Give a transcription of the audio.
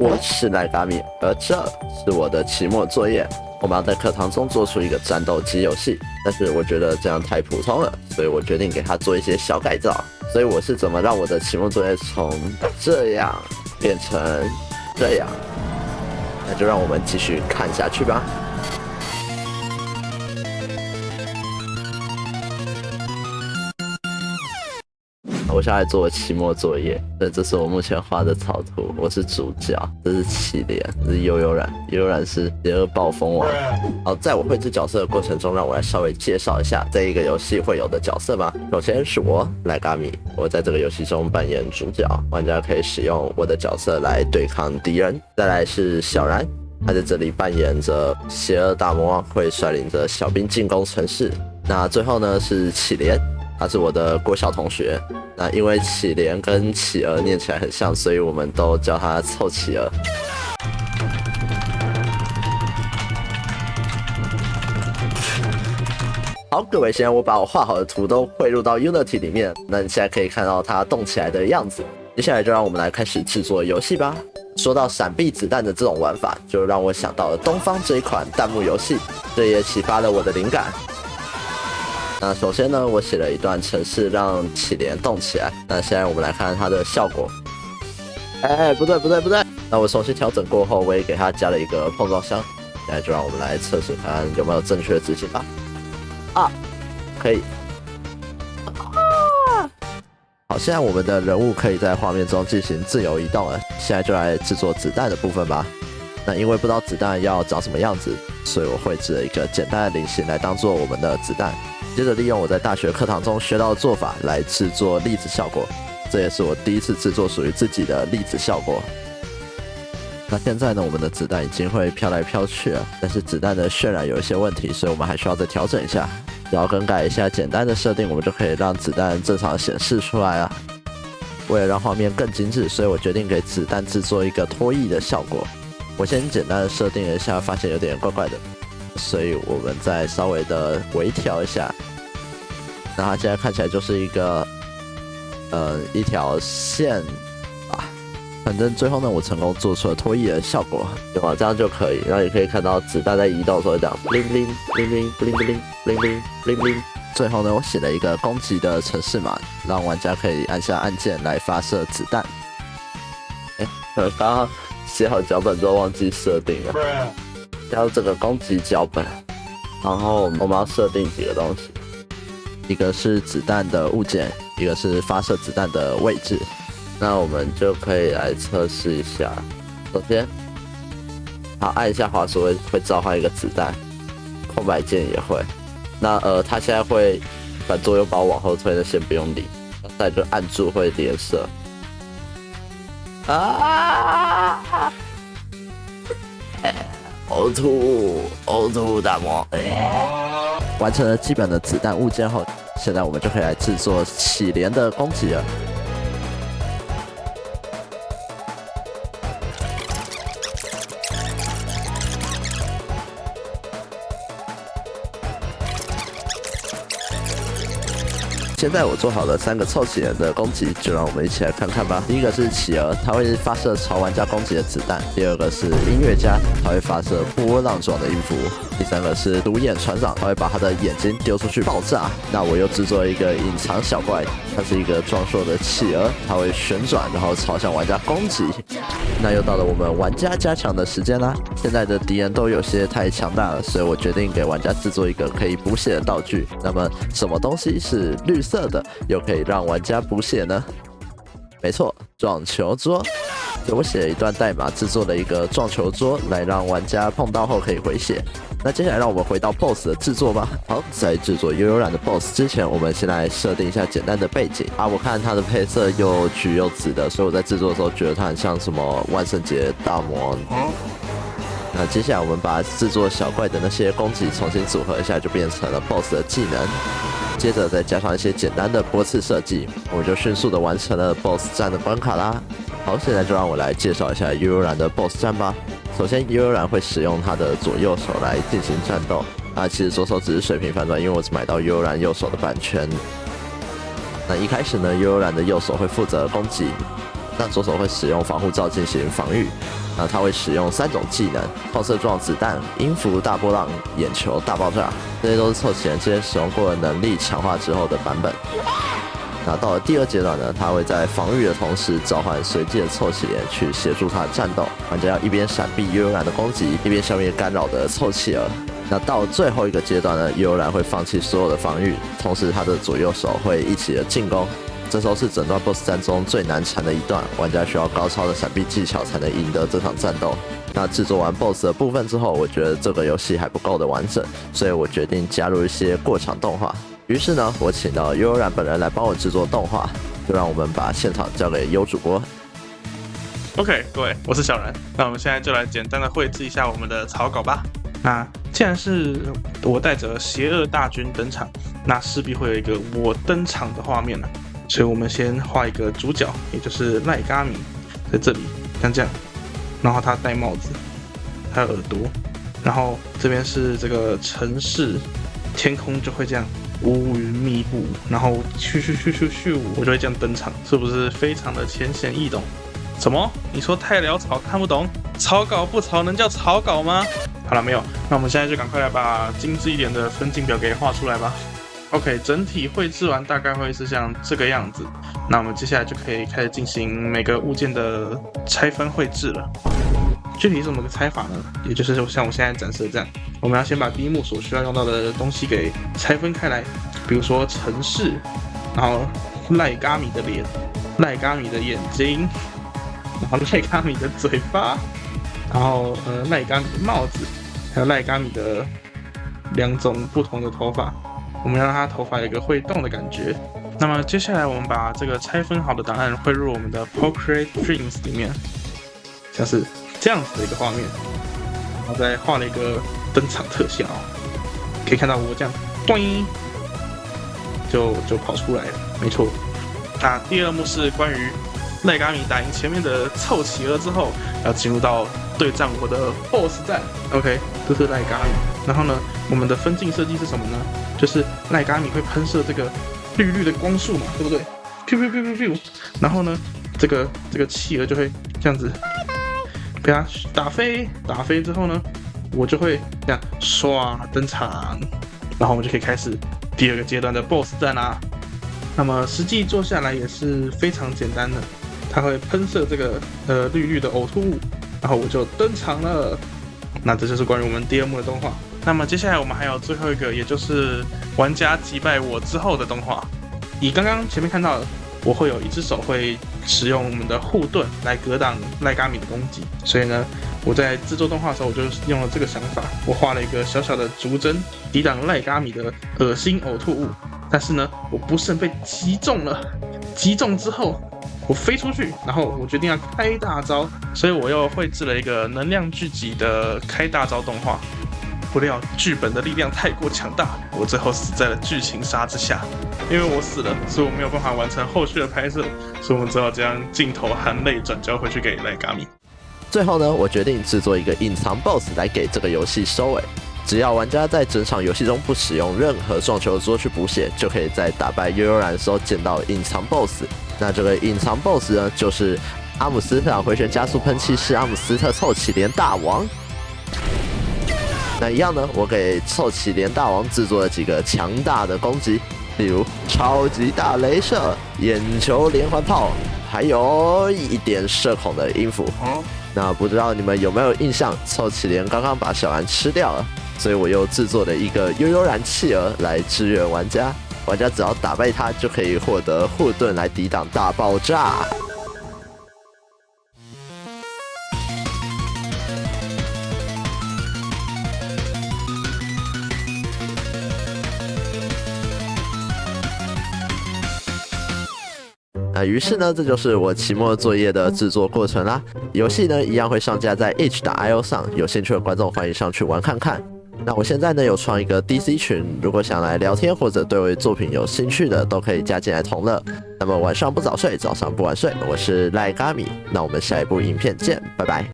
我是賴嘎米，而這是我的期末作業。我們要在課堂中做出一個戰鬥機遊戲，但是我覺得這樣太普通了，所以我決定給它做一些小改造。所以我是怎麼讓我的期末作業從這樣變成這樣？那就讓我們繼續看下去吧。我現在做期末作業，這是我目前畫的草圖。我是主角，這是啟蓮，這是悠悠然，悠悠然是邪惡暴風王。好，在我繪製角色的過程中，讓我來稍微介紹一下這一個遊戲會有的角色吧。首先是我賴嘎米，我在這個遊戲中扮演主角，玩家可以使用我的角色來對抗敵人。再來是小然，他在這裡扮演着邪惡大魔王，會率領着小兵進攻城市。那最後呢是啟蓮，他是我的國小同學。那因為啟蓮跟企鵝念起來很像，所以我們都叫他臭企鵝。好，各位，現在我把我畫好的圖都匯入到 Unity 裡面，那你現在可以看到它動起來的樣子。接下來就讓我們來開始制作遊戲吧。說到閃避子彈的這種玩法，就讓我想到了東方這一款彈幕遊戲，這也啟發了我的靈感。那首先呢，我寫了一段程式讓啟蓮動起來。那現在我們來看看它的效果。不對。那我重新調整過後，我也給它加了一個碰撞箱。現在就讓我們來測試看看有沒有正確的執行吧。可以。好，現在我們的人物可以在畫面中進行自由移動了。現在就來制作子彈的部分吧。那因為不知道子彈要長什麼樣子，所以我繪製了一個簡單的菱形來當做我們的子彈。接着利用我在大學課堂中學到的做法來製作粒子效果，這也是我第一次製作屬於自己的粒子效果。那現在呢，我們的子彈已經會飄來飄去了，但是子彈的渲染有一些問題，所以我們還需要再調整一下。只要更改一下簡單的設定，我們就可以讓子彈正常顯示出來啊。為了讓畫面更精緻，所以我決定給子彈製作一個拖曳的效果。我先簡單的設定了一下，發現有點怪怪的。所以我們再稍微的微調一下，那它現在看起來就是一個一條線吧。反正最後呢，我成功做出了拖曳的效果，對吧？這樣就可以。然後也可以看到子彈在移動的時候這樣 bling bling bling bling bling bling bling bling bling bling。最後呢，我寫了一個攻擊的程式碼，讓玩家可以按下按鍵來發射子彈。剛剛寫好腳本之後忘記設定了。加入這個攻擊腳本，然後我們要設定幾個東西，一個是子彈的物件，一個是發射子彈的位置。那我們就可以來測試一下。首先，好，按一下滑鼠會召喚一個子彈，空白鍵也會。那它現在會反作用把我往後推的，先不用理。再來就按住會連射。嘔吐大魔王。完成了基本的子彈物件後，現在我們就可以來制作啟蓮的攻擊了。现在我做好了3個臭啟蓮的攻擊，就讓我們一起來看看吧。第一個是企鵝，它會發射朝玩家攻擊的子彈；第二個是音樂家，它會發射波浪狀的音符；第三個是獨眼船長，他會把他的眼睛丟出去爆炸。那我又制作了一個隱藏小怪，它是一個壯碩的企鵝，它會旋轉，然後朝向玩家攻擊。那又到了我們玩家加強的時間啦。現在的敵人都有些太強大了，所以我決定給玩家制作一個可以補血的道具。那麼什麼東西是綠色的，又可以讓玩家補血呢？沒錯，撞球桌。所以我寫了一段代碼，制作了一個撞球桌，來讓玩家碰到後可以回血。那接下來讓我們回到 BOSS 的制作吧。好，在制作悠悠然的 BOSS 之前，我們先來設定一下簡單的背景啊。我看它的配色又橘又紫的，所以我在制作的時候覺得它很像什麼萬聖節大魔王。那接下來我們把制作小怪的那些攻擊重新組合一下，就變成了 BOSS 的技能。接着再加上一些簡單的波次設計，我們就迅速的完成了 BOSS 戰的關卡啦。好，現在就讓我來介紹一下悠悠然的 BOSS 戰吧。首先，悠悠然會使用他的左右手來進行戰鬥。其實左手只是水平反轉，因為我只買到悠悠然右手的版權。那一開始呢，悠悠然的右手會負責攻擊，那左手會使用防護罩進行防禦。那它會使用3種技能：放射狀子彈、音符大波浪、眼球大爆炸，這些都是湊齊人之前使用過的能力強化之後的版本。那到了第2階段呢，它會在防禦的同時召喚隨機的湊齊人去協助它的戰鬥。玩家要一邊閃避悠悠然的攻擊，一邊消滅干擾的湊齊兒。那到最後一個階段呢，悠悠然會放棄所有的防禦，同時他的左右手會一起的進攻。這時候是整段 BOSS 戰中最難纏的一段，玩家需要高超的閃避技巧才能贏得這場戰鬥。那制作完 BOSS 的部分之後，我覺得這個遊戲還不夠的完整，所以我決定加入一些過場動畫。於是呢，我請到悠悠然本人來幫我制作動畫，就讓我們把現場交給優主播。OK， 各位，我是小然。那我們現在就來簡單的繪製一下我們的草稿吧。那既然是我帶着邪惡大軍登場，那勢必會有一個我登場的畫面了。所以我們先畫一個主角，也就是賴嘎米，在這裡像這樣，然後他戴帽子，還有耳朵，然後這邊是這個城市，天空就會這樣烏雲密布，然後咻，我就會這樣登場，是不是非常的淺顯易懂？什麼？你說太潦草看不懂？草稿不草能叫草稿嗎？好了，沒有，那我們現在就趕快來把精緻一點的分鏡表給畫出來吧。OK， 整體繪製完大概會是像這個樣子。那我們接下來就可以開始進行每個物件的拆分繪製了。具體是怎麼個拆法呢？也就是像我现在展示的這樣，我們要先把第一幕所需要用到的東西給拆分開來，比如說城市，然後賴嘎米的臉，賴嘎米的眼睛，然後賴嘎米的嘴巴，然後賴嘎米的帽子，還有賴嘎米的2種不同的頭髮。我們要讓它頭髮有一個會動的感覺。那麼接下來我們把這個拆分好的檔案匯入我們的 Procreate Dreams 裡面，像是這樣子的一個畫面，然後再畫了一個登場特效，可以看到我這樣，咚，就跑出來了，沒錯。那第2幕是關於賴嘎米打贏前面的湊齊兒之後，要進入到對戰我的 BOSS 戰。OK， 這是賴嘎米。然後呢，我們的分鏡設計是什麼呢？就是賴嘎米會噴射這個綠的光束嘛，對不對？然後呢，這個企鵝就會這樣子被它打飛之後呢，我就會這樣唰登場，然後我們就可以開始第2個階段的 BOSS 戰啦。那麼實際做下來也是非常簡單的，它會噴射這個綠的嘔吐物，然後我就登場了。那這就是關於我們第2幕的動畫。那麼接下來我們還有最後一個，也就是玩家擊敗我之後的動畫。以剛剛前面看到的，我會有一隻手會使用我們的護盾來格擋賴嘎米的攻擊，所以呢，我在制作動畫的時候，我就用了這個想法，我畫了一個小小的竹針抵擋賴嘎米的惡心嘔吐物。但是呢，我不慎被擊中了，擊中之後我飛出去，然後我決定要開大招，所以我又繪製了一個能量聚集的開大招動畫。不料劇本的力量太過強大，我最後死在了劇情殺之下。因為我死了，所以我沒有辦法完成後續的拍攝，所以我們只好將鏡頭含淚轉交回去給賴嘎米。最後呢，我決定制作一個隱藏 BOSS 來給這個遊戲收尾。只要玩家在整場遊戲中不使用任何撞球桌去補血，就可以在打敗悠悠然的時候見到隱藏 BOSS。那這個隱藏 BOSS 呢，就是阿姆斯特朗回旋加速噴氣式阿姆斯特湊齊連大王。那一樣呢，我給湊齊連大王制作了幾個強大的攻擊，例如超級大雷射、眼球連環炮，還有一點射孔的音符。那不知道你们有沒有印象，湊齊連剛剛把小然吃掉了，所以我又制作了一個悠悠然企鵝來支援玩家，玩家只要打敗它就可以獲得護盾來抵擋大爆炸。於是呢，這就是我期末作業的制作過程啦。遊戲呢，一樣會上架在 itch.io 上，有興趣的觀眾歡迎上去玩看看。那我現在呢有創一個 DC 群，如果想來聊天或者對我的作品有興趣的，都可以加進來同樂。那麼晚上不早睡，早上不晚睡，我是賴嘎米。那我們下一部影片見，拜拜。